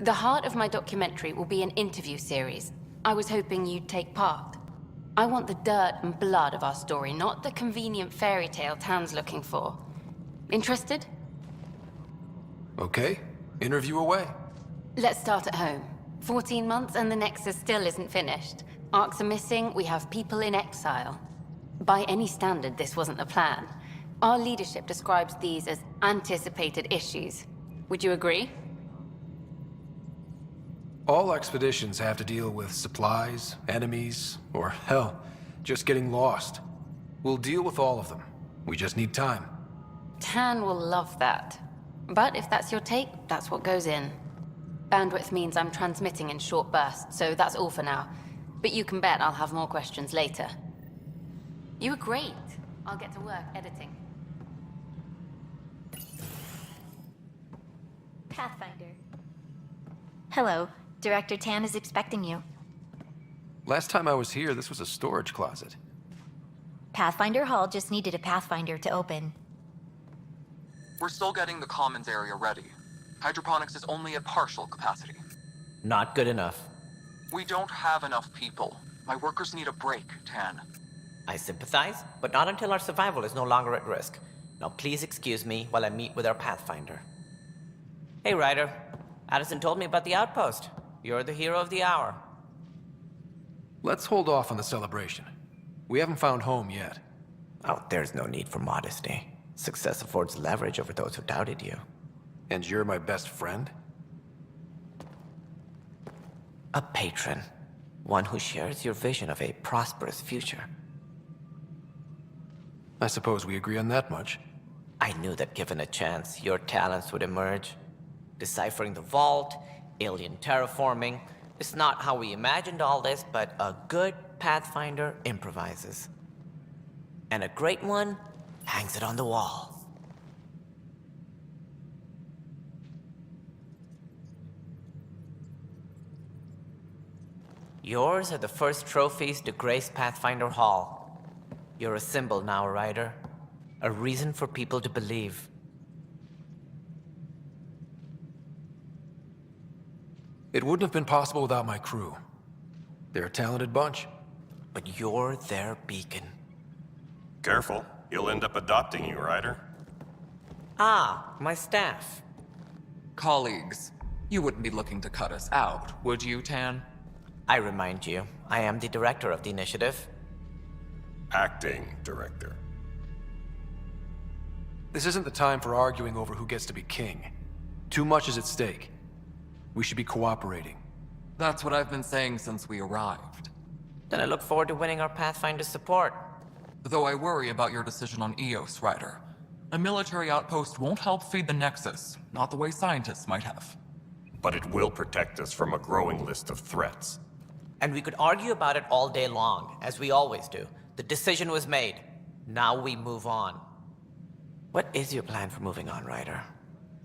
The heart of my documentary will be an interview series. I was hoping you'd take part. I want the dirt and blood of our story, not the convenient fairy tale Tan's looking for. Interested? Okay, interview away. Let's start at home. 14 months and the Nexus still isn't finished. Arcs are missing, we have people in exile. By any standard, this wasn't the plan. Our leadership describes these as anticipated issues. Would you agree? All expeditions have to deal with supplies, enemies, or hell, just getting lost. We'll deal with all of them. We just need time. Tan will love that. But if that's your take, that's what goes in. Bandwidth means I'm transmitting in short bursts, so that's all for now. But you can bet I'll have more questions later. You were great. I'll get to work editing. Pathfinder. Hello. Director Tan is expecting you. Last time I was here, this was a storage closet. Pathfinder Hall just needed a Pathfinder to open. We're still getting the commons area ready. Hydroponics is only at partial capacity. Not good enough. We don't have enough people. My workers need a break, Tan. I sympathize, but not until our survival is no longer at risk. Now please excuse me while I meet with our Pathfinder. Hey, Ryder. Addison told me about the outpost. You're the hero of the hour. Let's hold off on the celebration. We haven't found home yet. Oh, there's no need for modesty. Success affords leverage over those who doubted you. And you're my best friend? A patron. One who shares your vision of a prosperous future. I suppose we agree on that much. I knew that given a chance, your talents would emerge. Deciphering the vault, alien terraforming. It's not how we imagined all this, but a good Pathfinder improvises. And a great one hangs it on the wall. Yours are the first trophies to grace Pathfinder Hall. You're a symbol now, Ryder. A reason for people to believe. It wouldn't have been possible without my crew. They're a talented bunch. But you're their beacon. Careful, he'll end up adopting you, Ryder. Ah, my staff. Colleagues, you wouldn't be looking to cut us out, would you, Tan? I remind you, I am the director of the initiative. Acting director. This isn't the time for arguing over who gets to be king. Too much is at stake. We should be cooperating. That's what I've been saying since we arrived. Then I look forward to winning our Pathfinder's support. Though I worry about your decision on Eos, Ryder. A military outpost won't help feed the Nexus, not the way scientists might have. But it will protect us from a growing list of threats. And we could argue about it all day long, as we always do. The decision was made. Now we move on. What is your plan for moving on, Ryder?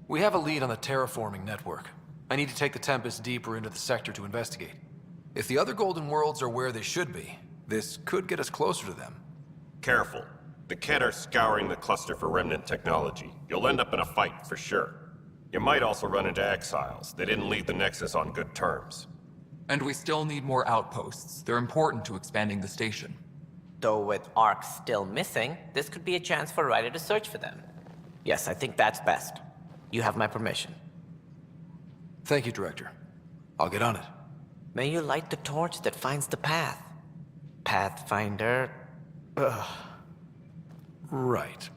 We have a lead on the terraforming network. I need to take the Tempest deeper into the sector to investigate. If the other Golden Worlds are where they should be, this could get us closer to them. Careful. The Kett are scouring the cluster for remnant technology. You'll end up in a fight, for sure. You might also run into exiles. They didn't leave the Nexus on good terms. And we still need more outposts. They're important to expanding the station. Though with Ark still missing, this could be a chance for Ryder to search for them. Yes, I think that's best. You have my permission. Thank you, Director. I'll get on it. May you light the torch that finds the path. Pathfinder... Ugh. Right.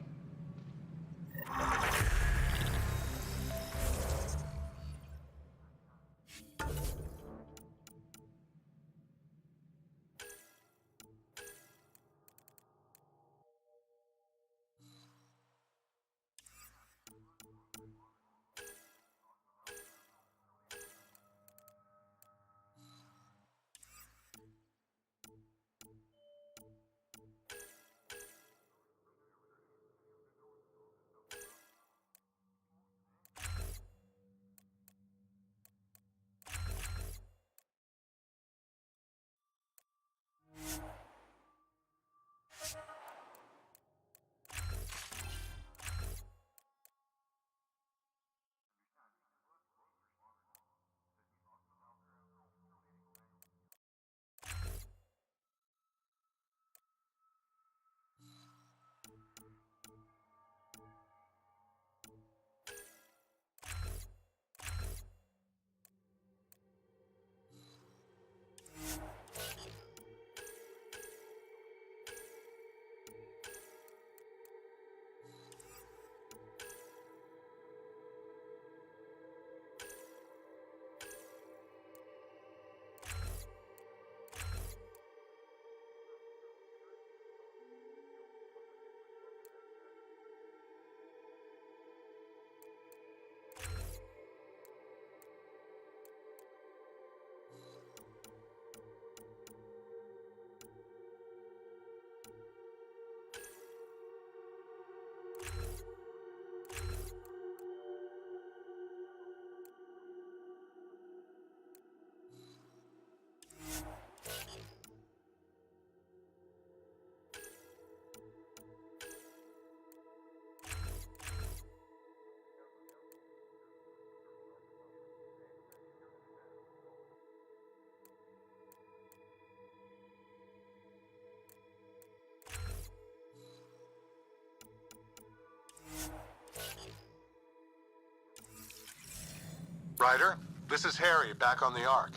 Ryder, this is Harry, back on the Ark.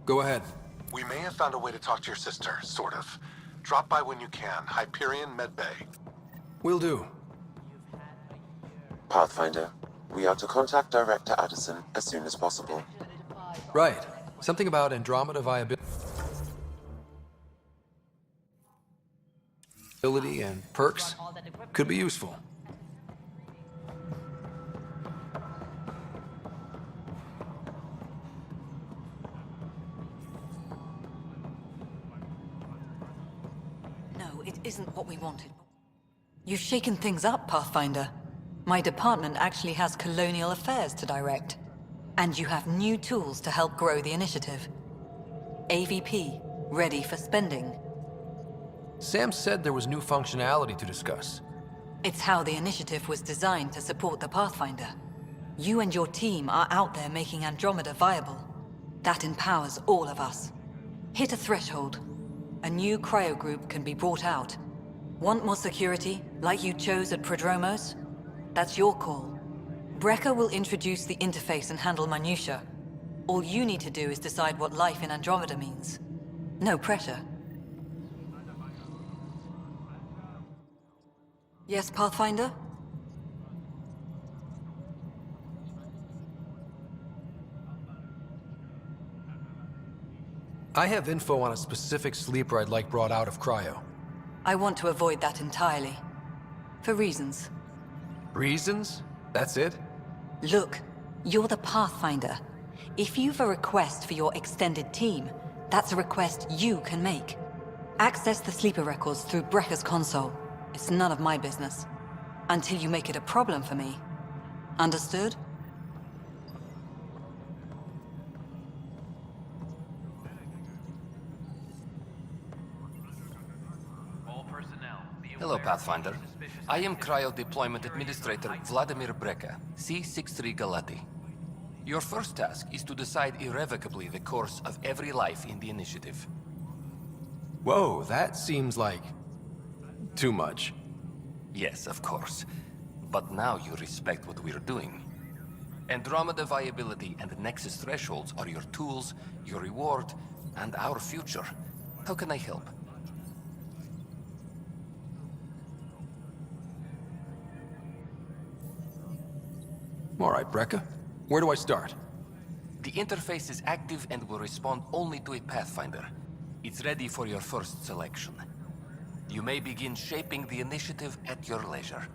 Go ahead. We may have found a way to talk to your sister, sort of. Drop by when you can. Hyperion Medbay. Will do. Pathfinder, we are to contact Director Addison as soon as possible. Right. Something about Andromeda viability and perks could be useful. No, it isn't what we wanted. You've shaken things up, Pathfinder. My department actually has colonial affairs to direct. And you have new tools to help grow the initiative. AVP, ready for spending. Sam said there was new functionality to discuss. It's how the initiative was designed to support the Pathfinder. You and your team are out there making Andromeda viable. That empowers all of us. Hit a threshold. A new cryo group can be brought out. Want more security, like you chose at Prodromos? That's your call. Brecker will introduce the interface and handle minutiae. All you need to do is decide what life in Andromeda means. No pressure. Yes, Pathfinder? I have info on a specific sleeper I'd like brought out of cryo. I want to avoid that entirely. For reasons. Reasons? That's it? Look, you're the Pathfinder. If you've a request for your extended team, that's a request you can make. Access the sleeper records through Brecker's console. It's none of my business. Until you make it a problem for me. Understood? Hello, Pathfinder. I am Cryo Deployment Administrator Vladimir Breca, C-63 Galati. Your first task is to decide irrevocably the course of every life in the initiative. Whoa, that seems like... too much. Yes, of course. But now you respect what we're doing. Andromeda viability and Nexus thresholds are your tools, your reward, and our future. How can I help? All right, Brecca. Where do I start? The interface is active and will respond only to a Pathfinder. It's ready for your first selection. You may begin shaping the initiative at your leisure.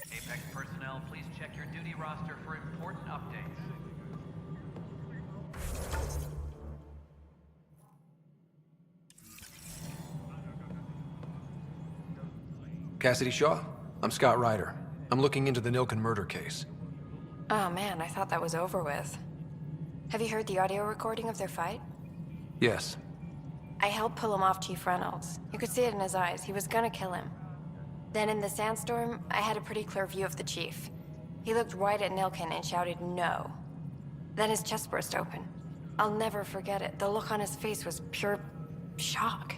Apex personnel, please check your duty roster for important updates. Cassidy Shaw? I'm Scott Ryder. I'm looking into the Nilken murder case. Oh man, I thought that was over with. Have you heard the audio recording of their fight? Yes. I helped pull him off Chief Reynolds. You could see it in his eyes. He was gonna kill him. Then in the sandstorm, I had a pretty clear view of the Chief. He looked right at Nilken and shouted no. Then his chest burst open. I'll never forget it. The look on his face was pure shock.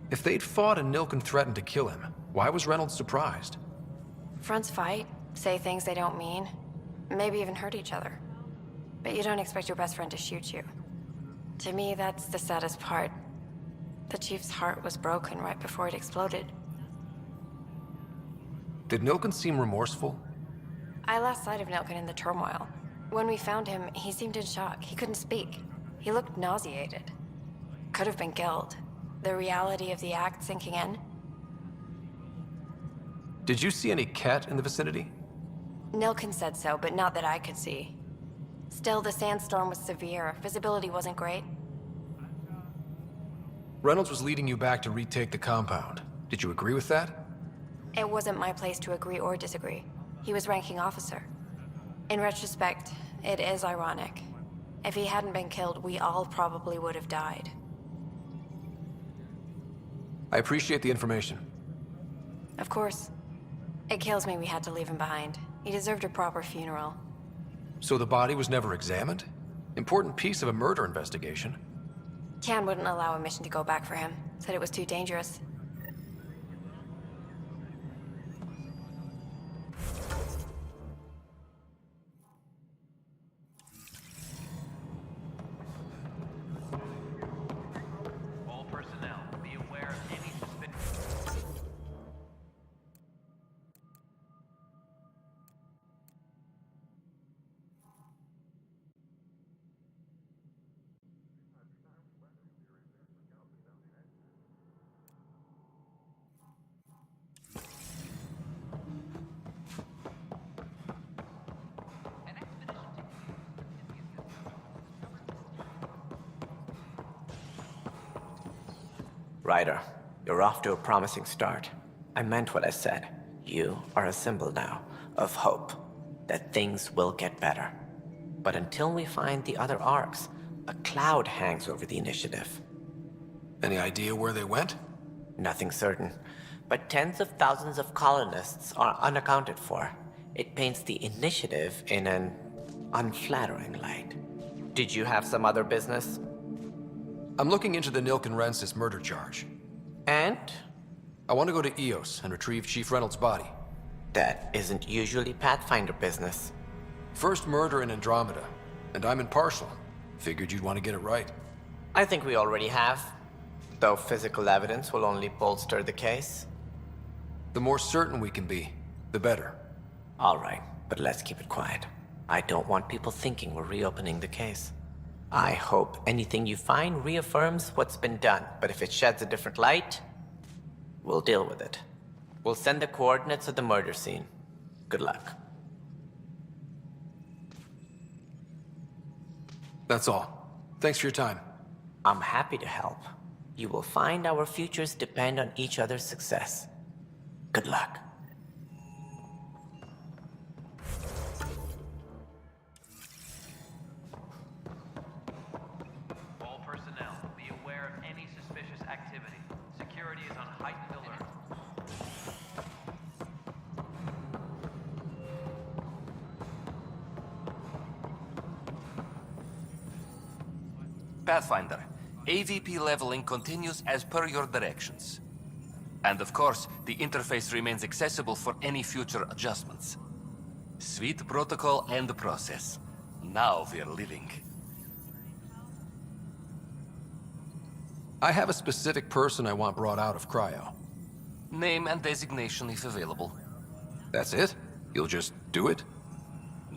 If they'd fought and Nilken threatened to kill him, why was Reynolds surprised? Fronts fight, say things they don't mean, maybe even hurt each other. But you don't expect your best friend to shoot you. To me, that's the saddest part. The Chief's heart was broken right before it exploded. Did Nilken seem remorseful? I lost sight of Nilken in the turmoil. When we found him, he seemed in shock. He couldn't speak. He looked nauseated. Could have been guilt. The reality of the act sinking in. Did you see any Ket in the vicinity? Nilken said so, but not that I could see. Still, the sandstorm was severe. Visibility wasn't great. Reynolds was leading you back to retake the compound. Did you agree with that? It wasn't my place to agree or disagree. He was ranking officer. In retrospect, it is ironic. If he hadn't been killed, we all probably would have died. I appreciate the information. Of course. It kills me we had to leave him behind. He deserved a proper funeral. So the body was never examined? Important piece of a murder investigation. Chan wouldn't allow a mission to go back for him. Said it was too dangerous. All personnel, be aware of any suspicious... Ryder, you're off to a promising start. I meant what I said. You are a symbol now of hope that things will get better. But until we find the other arcs, a cloud hangs over the initiative. Any idea where they went? Nothing certain, but tens of thousands of colonists are unaccounted for. It paints the initiative in an unflattering light. Did you have some other business? I'm looking into the Nilken Rensis murder charge. And? I want to go to EOS and retrieve Chief Reynolds' body. That isn't usually Pathfinder business. First murder in Andromeda, and I'm impartial. Figured you'd want to get it right. I think we already have, though physical evidence will only bolster the case. The more certain we can be, the better. All right, but let's keep it quiet. I don't want people thinking we're reopening the case. I hope anything you find reaffirms what's been done, but if it sheds a different light, we'll deal with it. We'll send the coordinates of the murder scene. Good luck. That's all. Thanks for your time. I'm happy to help. You will find our futures depend on each other's success. Good luck. All personnel, be aware of any suspicious activity. Security is on heightened alert. Pathfinder, AVP leveling continues as per your directions. And of course, the interface remains accessible for any future adjustments. Sweet protocol and process. Now we're living. I have a specific person I want brought out of cryo. Name and designation if available. That's it? You'll just do it?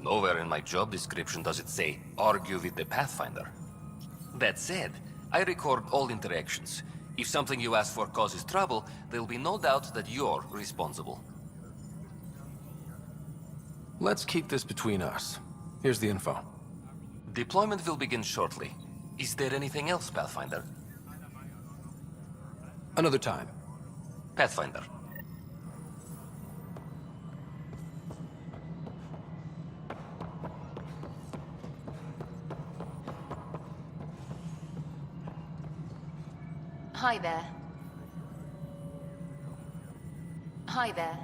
Nowhere in my job description does it say, argue with the Pathfinder. That said, I record all interactions. If something you ask for causes trouble, there'll be no doubt that you're responsible. Let's keep this between us. Here's the info. Deployment will begin shortly. Is there anything else, Pathfinder? Another time. Pathfinder. Hi there. Hi there.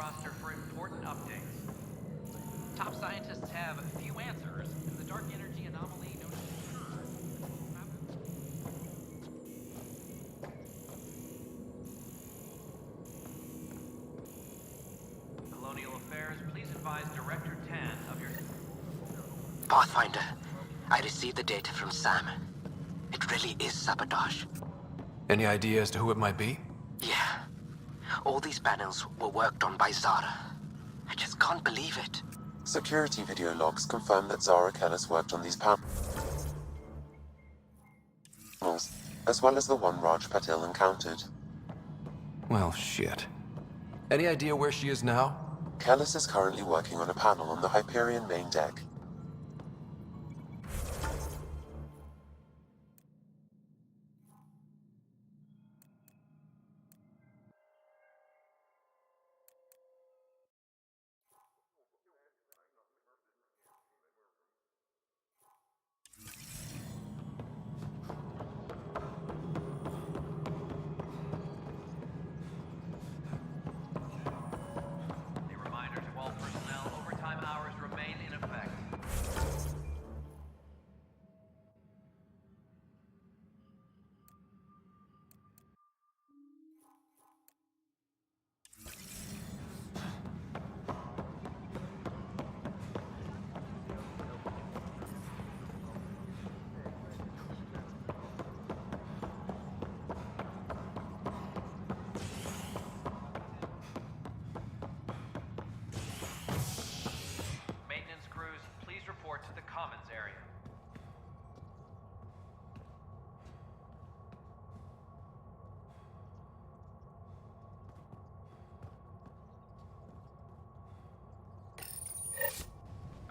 roster for important updates. Top scientists have few answers, and the dark energy anomaly known as Colonial Affairs, please advise Director Tan of your... Pathfinder, I received the data from Sam. It really is sabotage. Any idea as to who it might be? Yeah. All these panels were worked on by Zara. I just can't believe it. Security video logs confirm that Zara Kellis worked on these panels, as well as the one Raj Patil encountered. Well, shit. Any idea where she is now? Kellis is currently working on a panel on the Hyperion main deck. A reminder to all personnel, overtime hours remain in effect. Maintenance crews, please report to the Commons area.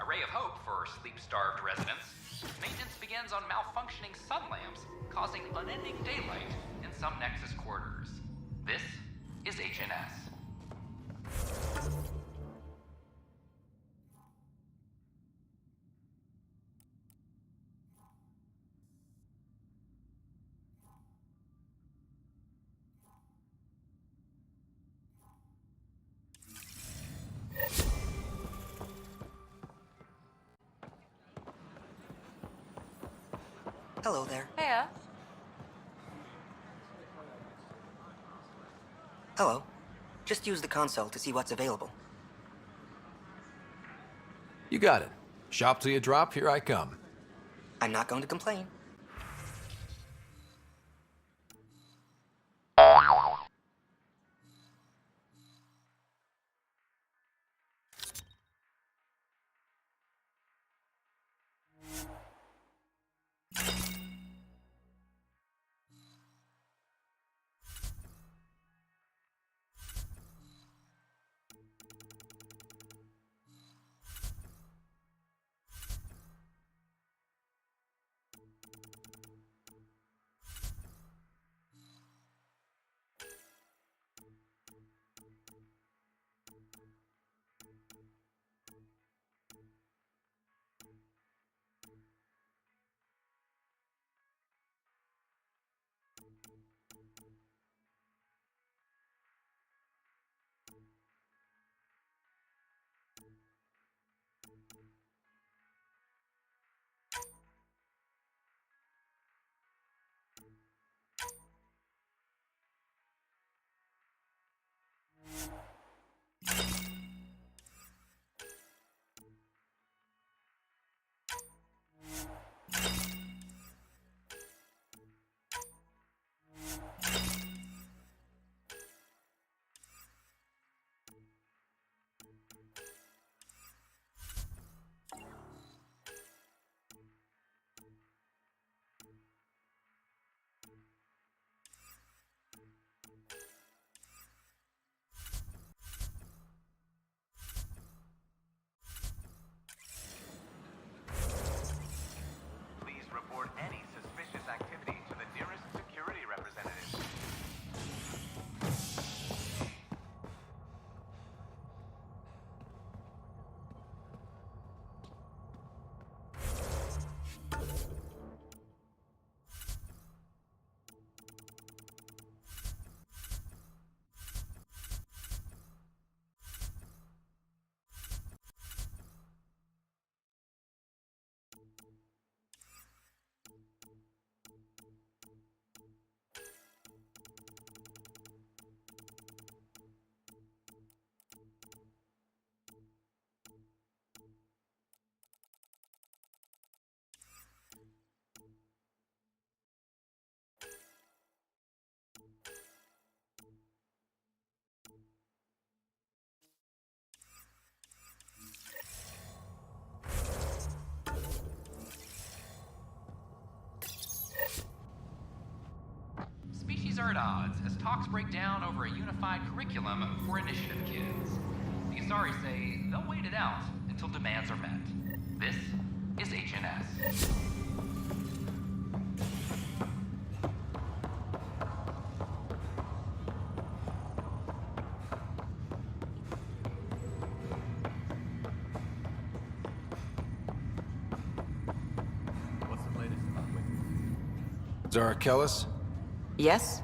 A ray of hope for sleep-starved residents. Maintenance begins on malfunctioning sun lamps, causing unending daylight in some Nexus quarters. This is HNS. Hello there. Hiya. Hello. Just use the console to see what's available. You got it. Shop till you drop, here I come. I'm not going to complain. as talks break down over a unified curriculum for initiative kids. The Asari say they'll wait it out until demands are met. This is HNS. Zara Kellis? Yes?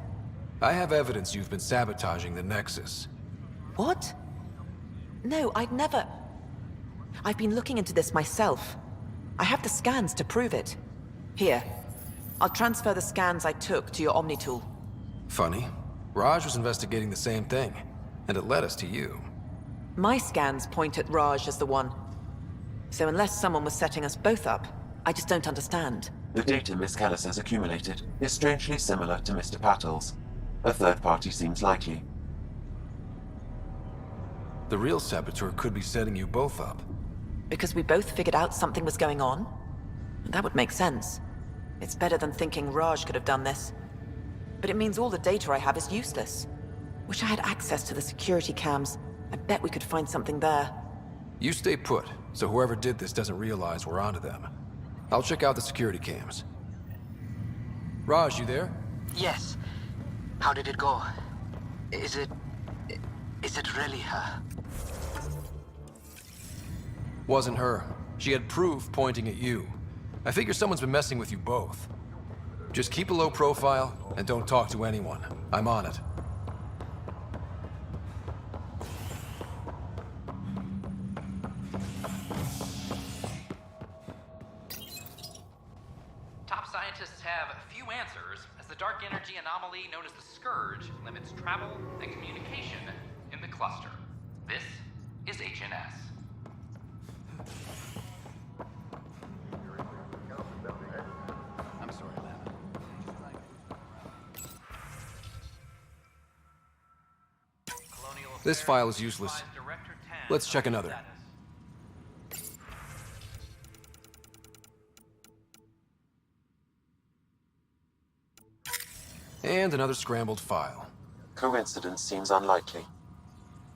I have evidence you've been sabotaging the Nexus. What? No, I'd never... I've been looking into this myself. I have the scans to prove it. Here. I'll transfer the scans I took to your Omni tool. Funny. Raj was investigating the same thing, and it led us to you. My scans point at Raj as the one. So unless someone was setting us both up, I just don't understand. The data Miss Kellis has accumulated is strangely similar to Mr. Patel's. A third party seems likely. The real saboteur could be setting you both up. Because we both figured out something was going on? That would make sense. It's better than thinking Raj could have done this. But it means all the data I have is useless. Wish I had access to the security cams. I bet we could find something there. You stay put, so whoever did this doesn't realize we're onto them. I'll check out the security cams. Raj, you there? Yes. How did it go? Is it really her? Wasn't her. She had proof pointing at you. I figure someone's been messing with you both. Just keep a low profile, and don't talk to anyone. I'm on it. Top scientists have few answers, as the dark energy anomaly known as the Scourge limits travel and communication in the cluster. This is HNS. I'm sorry, Lana. This file is useless. Let's check another. And another scrambled file. Coincidence seems unlikely.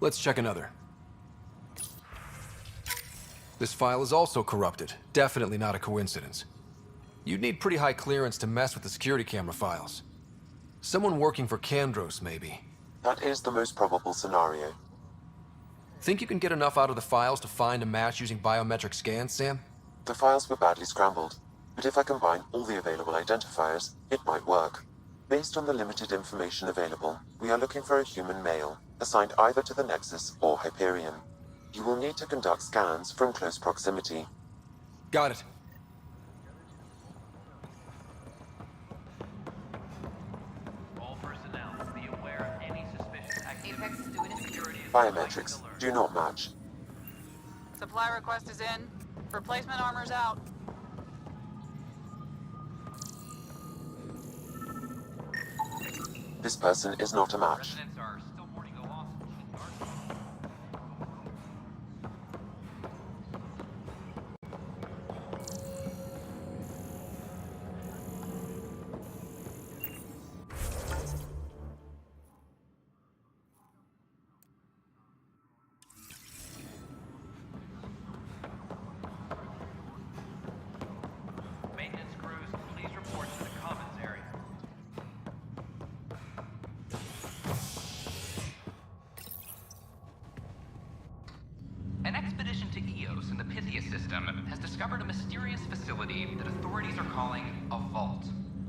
Let's check another. This file is also corrupted. Definitely not a coincidence. You'd need pretty high clearance to mess with the security camera files. Someone working for Kandros, maybe. That is the most probable scenario. Think you can get enough out of the files to find a match using biometric scans, Sam? The files were badly scrambled, but if I combine all the available identifiers, it might work. Based on the limited information available, we are looking for a human male, assigned either to the Nexus or Hyperion. You will need to conduct scans from close proximity. Got it. All personnel, be aware of any suspicious activity. Apex is doing a security. Biometrics do not match. Supply request is in. Replacement armor's out. This person is not a match. Residents are still mourning the loss of Chief Guardian. Maintenance crews, please report to the commons area. An expedition to Eos in the Pythia system has discovered a mysterious facility that authorities are calling a vault.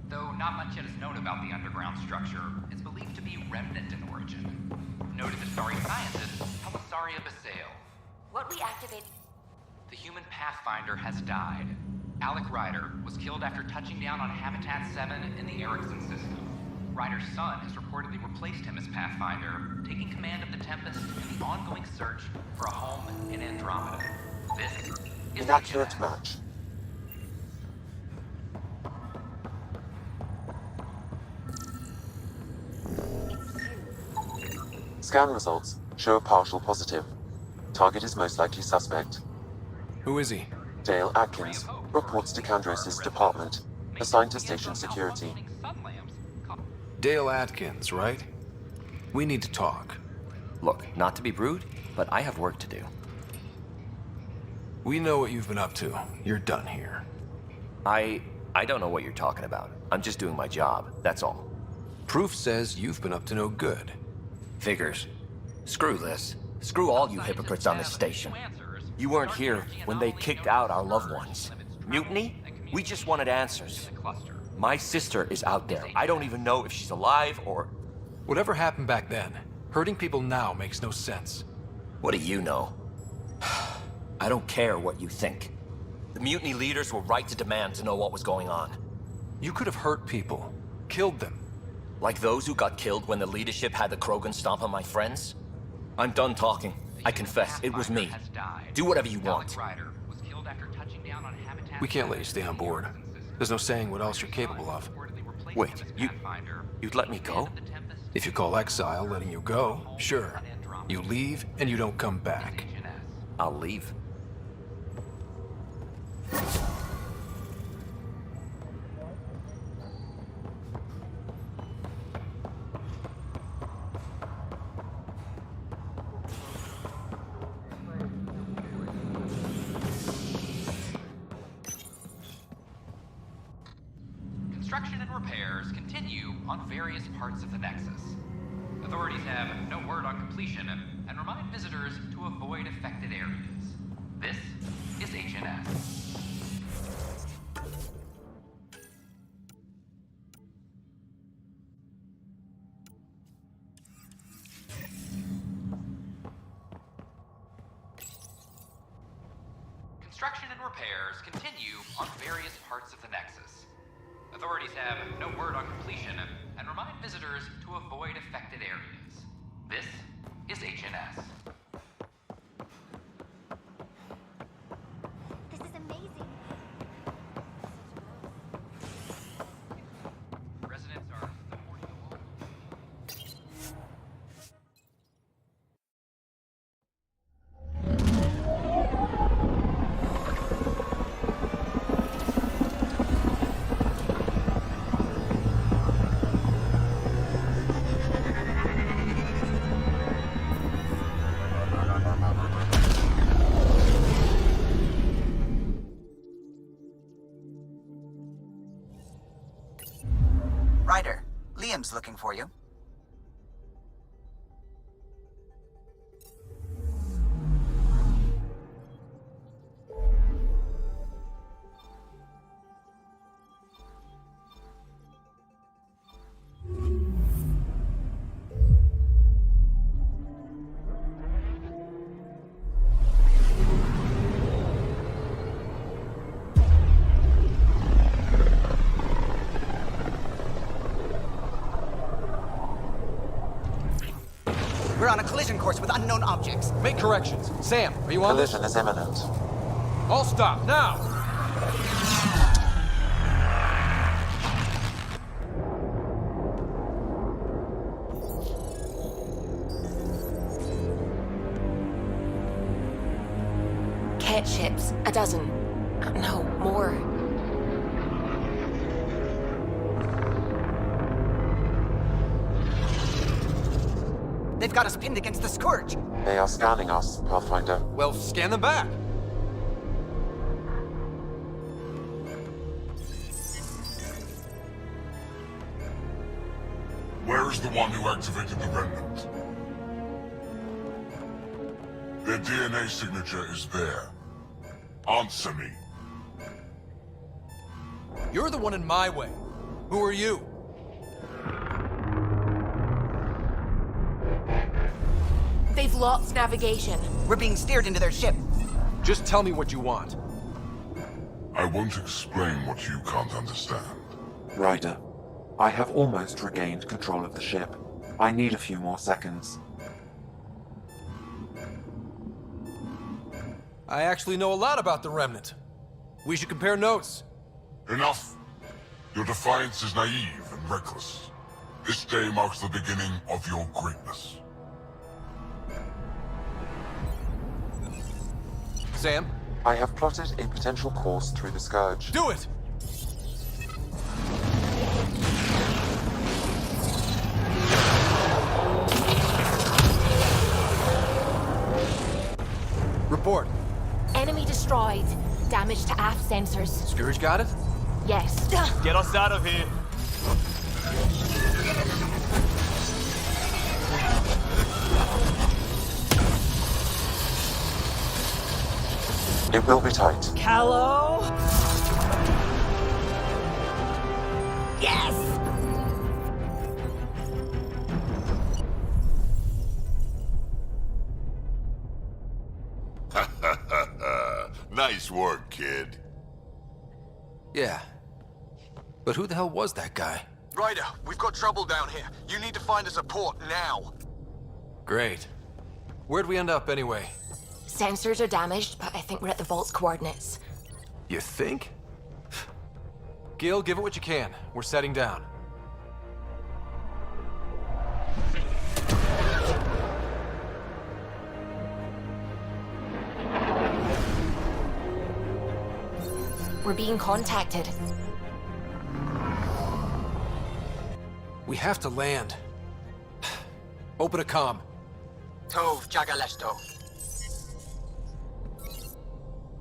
Though not much yet is known about the underground structure, it's believed to be remnant in origin. Noted Asari scientist Helisaria Basale. What we activate? The human Pathfinder has died. Alec Ryder was killed after touching down on Habitat 7 in the Erickson system. Ryder's son has reportedly replaced him as Pathfinder, taking command of the Tempest in the ongoing search for a home in Andromeda. This is Inaccurate match. Scan results show a partial positive. Target is most likely suspect. Who is he? Dale Atkins reports to Kandros' department, assigned to station security. Dale Atkins, right? We need to talk. Look, not to be rude, but I have work to do. We know what you've been up to. You're done here. I don't know what you're talking about. I'm just doing my job, that's all. Proof says you've been up to no good. Figures. Screw this. Screw all you hypocrites on this station. You weren't here when they kicked out our loved ones. Mutiny? We just wanted answers. My sister is out there. I don't even know if she's alive or... Whatever happened back then, hurting people now makes no sense. What do you know? I don't care what you think. The mutiny leaders were right to demand to know what was going on. You could have hurt people, killed them. Like those who got killed when the leadership had the Krogan stomp on my friends? I'm done talking. I confess, it was me. Do whatever you want. We can't let you stay on board. There's no saying what else you're capable of. Wait, you'd let me go? If you call exile letting you go, sure. You leave and you don't come back. I'll leave. Construction and repairs continue on various parts of the Nexus. Authorities have no word on completion and remind visitors to avoid affected areas. This is HNS. Construction and repairs continue on various parts of the Nexus. Authorities have no word on completion and remind visitors to avoid affected areas. This is HNS. This is amazing. Residents are supporting the wall. Ryder, Liam's looking for you. We're on a collision course with unknown objects. Make corrections. Sam, are you on this? Collision is imminent. All stop, now! Cat ships. A dozen. No, more. They've got us pinned against the Scourge. They are scanning us, Pathfinder. Well, scan them back. Where is the one who activated the Remnant? Their DNA signature is there. Answer me. You're the one in my way. Who are you? They've lost navigation. We're being steered into their ship. Just tell me what you want. I won't explain what you can't understand. Ryder, I have almost regained control of the ship. I need a few more seconds. I actually know a lot about the Remnant. We should compare notes. Enough! Your defiance is naive and reckless. This day marks the beginning of your greatness. Sam? I have plotted a potential course through the Scourge. Do it! report. Enemy destroyed. Damage to aft sensors. Scourge got it? Yes. Get us out of here. It will be tight. Callow? Yes! Nice work, kid. Yeah. But who the hell was that guy? Ryder, we've got trouble down here. You need to find us a port now. Great. Where'd we end up anyway? Sensors are damaged, but I think we're at the vault's coordinates. You think? Gil, give it what you can. We're setting down. We're being contacted. We have to land. Open a comm. Tov Jagalesto.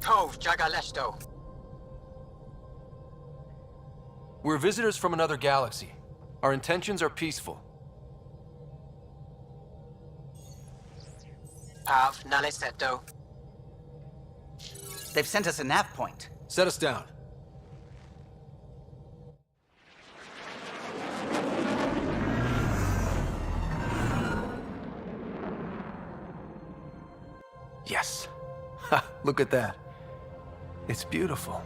Tov Jagalesto. We're visitors from another galaxy. Our intentions are peaceful. Pav Naleseto. They've sent us a nav point. Set us down. Yes. Ha, look at that. It's beautiful.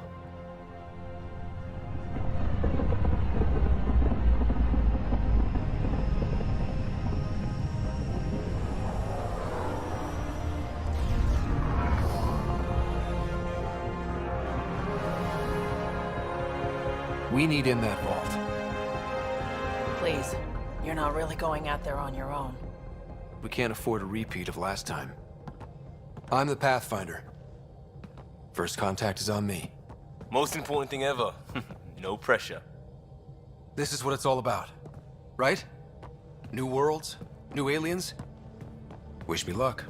We need in that vault. Please, you're not really going out there on your own. We can't afford a repeat of last time. I'm the Pathfinder. First contact is on me. Most important thing ever. No pressure. This is what it's all about, right? New worlds, new aliens. Wish me luck.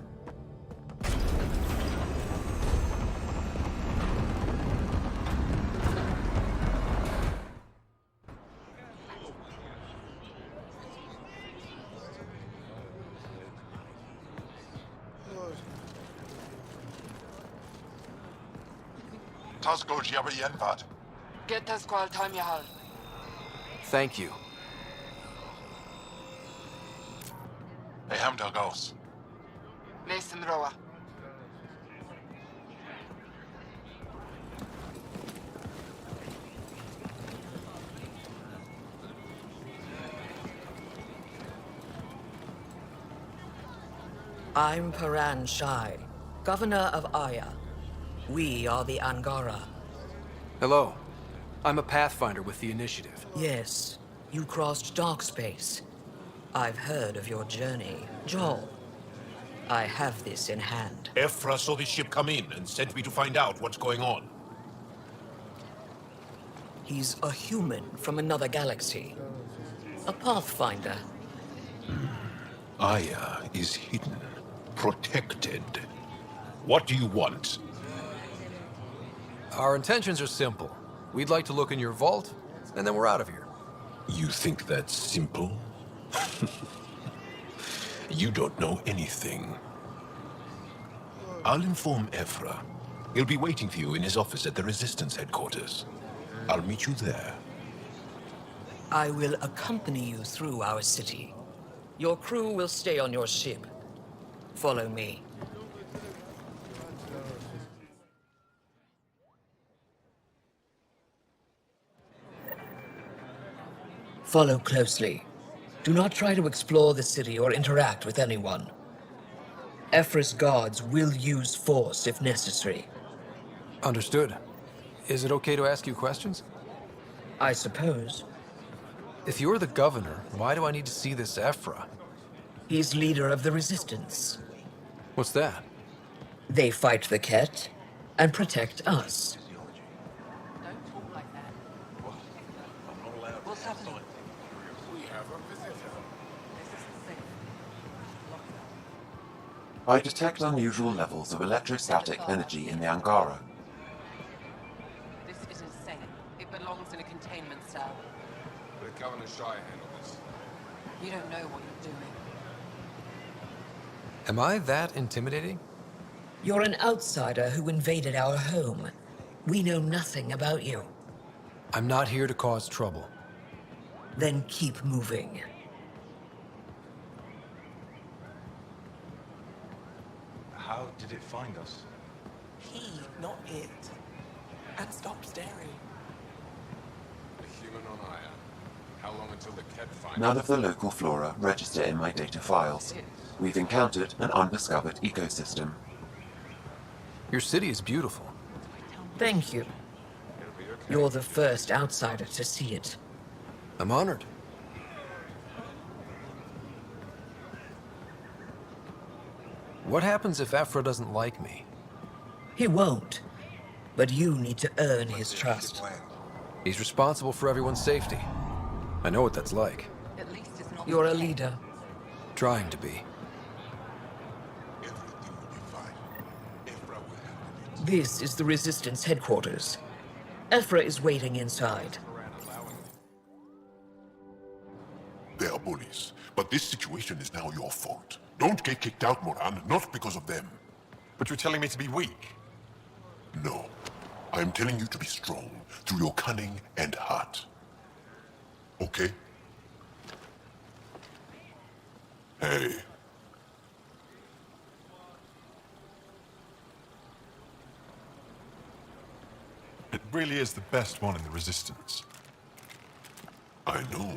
Tasco Jiabayenvat. Get Tasqual Tamyahal. Thank you. Ehamda Gos. Mason Roa. I'm Paran Shai, Governor of Aya. We are the Angara. Hello. I'm a Pathfinder with the Initiative. Yes, you crossed dark space. I've heard of your journey, Joel. I have this in hand. Ephra saw the ship come in and sent me to find out what's going on. He's a human from another galaxy. A Pathfinder. Aya is hidden, protected. What do you want? Our intentions are simple. We'd like to look in your vault, and then we're out of here. You think that's simple? You don't know anything. I'll inform Ephra. He'll be waiting for you in his office at the Resistance headquarters. I'll meet you there. I will accompany you through our city. Your crew will stay on your ship. Follow me. Follow closely. Do not try to explore the city or interact with anyone. Ephra's guards will use force if necessary. Understood. Is it okay to ask you questions? I suppose. If you're the governor, why do I need to see this Ephra? He's leader of the Resistance. What's that? They fight the Ket and protect us. What's happening? I detect unusual levels of electrostatic energy in the Angara. This is insane. It belongs in a containment cell. Let Governor Shire handle this. You don't know what you're doing. Am I that intimidating? You're an outsider who invaded our home. We know nothing about you. I'm not here to cause trouble. Then keep moving. How did it find us? He, not it. And stop staring. A human on Aya. How long until the Kett find None of the local flora register in my data files. We've encountered an undiscovered ecosystem. Your city is beautiful. Thank you. You're the first outsider to see it. I'm honored. What happens if Ephra doesn't like me? He won't. But you need to earn his trust. He's responsible for everyone's safety. I know what that's like. You're a leader. Trying to be. This is the Resistance headquarters. Ephra is waiting inside. They are bullies, but this situation is now your fault. Don't get kicked out, Moran, not because of them. But you're telling me to be weak? No. I am telling you to be strong, through your cunning and heart. Okay? Hey. It really is the best one in the Resistance. I know.